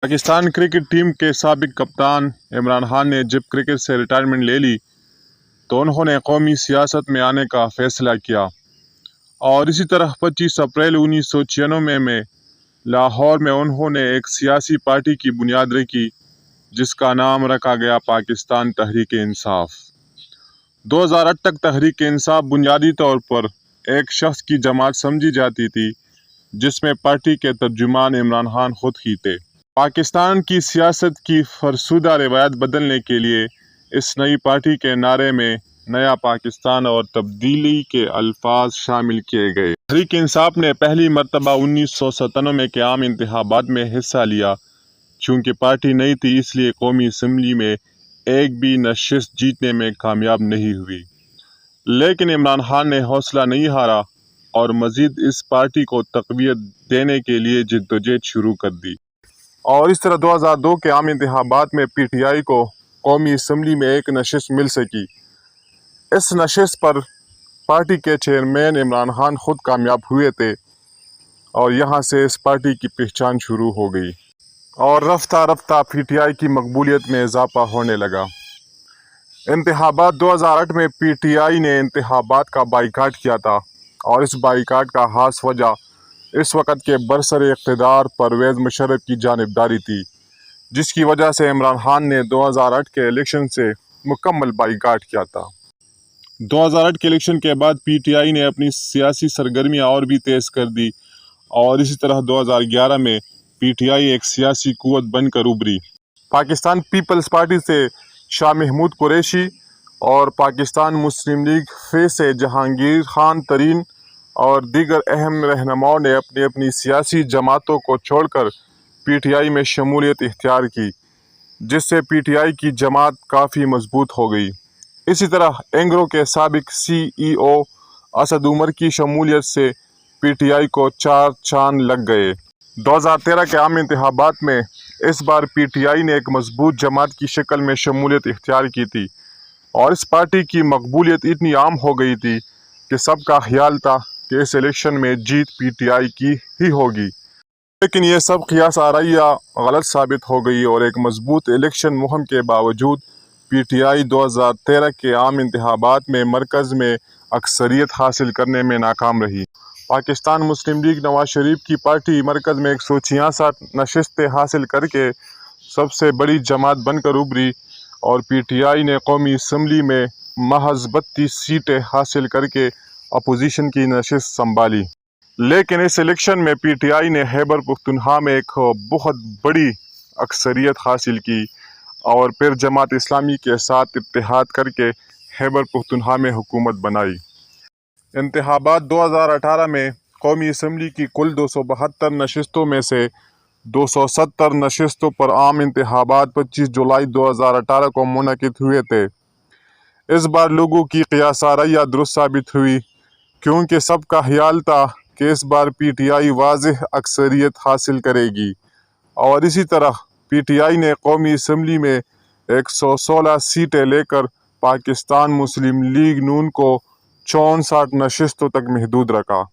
Pakistan cricket team के साबिक कप्तान इमरान खान ने जब क्रिकेट से रिटायरमेंट ले ली तो उन्होंने कौमी सियासत में आने का फ़ैसला किया और इसी तरह 25 अप्रैल 1996 में लाहौर में उन्होंने एक सियासी पार्टी की बुनियाद रखी जिसका नाम रखा गया पाकिस्तान तहरीक इंसाफ। 2008 तक तहरीक इंसाफ बुनियादी तौर पर एक शख्स की जमात समझी जाती थी जिसमें पार्टी के तर्जुमान इमरान खान खुद ही थे। पाकिस्तान की सियासत की फरसुदा रिवायत बदलने के लिए इस नई पार्टी के नारे में नया पाकिस्तान और तब्दीली के अल्फाज शामिल किए गए। तहरीक इंसाफ ने पहली मरतबा 1997 के आम इंतखाबात में हिस्सा लिया। चूँकि पार्टी नई थी इसलिए कौमी असम्बली में एक भी नशिस्त जीतने में कामयाब नहीं हुई, लेकिन इमरान खान ने हौसला नहीं हारा और मज़ीद इस पार्टी को तक़वियत देने के लिए जद्दोजहद शुरू कर दी और इस तरह 2002 के आम इंतखाबात में PTI को कौमी असम्बली में एक नशिस्त मिल सकी। इस नशिस्त पर पार्टी के चेयरमैन इमरान खान खुद कामयाब हुए थे और यहाँ से इस पार्टी की पहचान शुरू हो गई और रफ्ता रफ्ता PTI की मकबूलियत में इजाफा होने लगा। इंतखाबात 2008 में PTI ने इंतखाबात का बाइकाट किया था और इस बाइकाट का खास वजह इस वक्त के बरसर इक़्तिदार परवेज़ मुशर्रफ की जानिबदारी थी, जिसकी वजह से इमरान खान ने 2008 के इलेक्शन से मुकम्मल बाइकाट किया था। 2008 के इलेक्शन के बाद PTI ने अपनी सियासी सरगर्मियाँ और भी तेज़ कर दी और इसी तरह 2011 में PTI एक सियासी कुव्वत बनकर उभरी। पाकिस्तान पीपल्स पार्टी से शाह महमूद कुरैशी और पाकिस्तान मुस्लिम लीग से जहांगीर खान तरीन और दीगर अहम रहनुमाओं ने अपनी अपनी सियासी जमातों को छोड़कर PTI में शमूलियत इख्तियार की, जिससे PTI की जमात काफ़ी मजबूत हो गई। इसी तरह एंग्रो के साबिक CEO असद उमर की शमूलियत से PTI को 4 चांद लग गए। 2013 के आम इंतखाबात में इस बार PTI ने एक मजबूत जमात की शक्ल में शमूलियत इख्तियार की थी और इस पार्टी की मकबूलियत इतनी आम हो गई थी कि सबका ख्याल था कि इस इलेक्शन में जीत PTI की ही होगी, लेकिन ये सब क़ियास आराइया गलत साबित हो गई और एक मजबूत इलेक्शन मुहिम के बावजूद PTI 2013 के आम इंतखाबात में मरकज़ में अक्सरियत हासिल करने में नाकाम रही। पाकिस्तान मुस्लिम लीग नवाज शरीफ की पार्टी मरकज़ में 166 नशिस्तें हासिल करके सबसे बड़ी जमात बनकर उभरी और PTI ने कौमी असम्बली में महज 32 सीटें हासिल करके अपोजिशन की नशिस्त संभाली। लेकिन इस इलेक्शन में PTI ने खैबर पख्तूनख्वा में एक बहुत बड़ी अक्सरियत हासिल की और फिर जमात इस्लामी के साथ इत्तेहाद करके खैबर पख्तूनख्वा में हुकूमत बनाई। इंतखाबात 2018 में कौमी असम्बली की कुल 272 नशिस्तों में से 270 नशिस्तों पर आम इंतखाबात 25 जुलाई 2018 को मुनक़िद हुए थे। इस बार लोगों की क़ियास आराइया दुरुस्त साबित हुई, क्योंकि सबका ख्याल था कि इस बार PTI वाज़ेह अक्सरियत हासिल करेगी और इसी तरह PTI ने कौमी असम्बली में 116 सीटें लेकर पाकिस्तान मुस्लिम लीग नून को 64 नशिस्तों तक महदूद रखा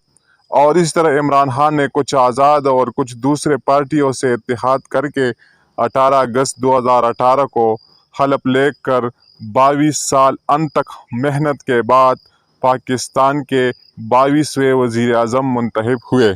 और इस तरह इमरान खान ने कुछ आज़ाद और कुछ दूसरे पार्टियों से इत्तेहाद करके 18 अगस्त 2018 को हलफ लेकर 22 साल अनतक मेहनत के बाद पाकिस्तान के 22वें वज़ीर आज़म मुंतखब हुए।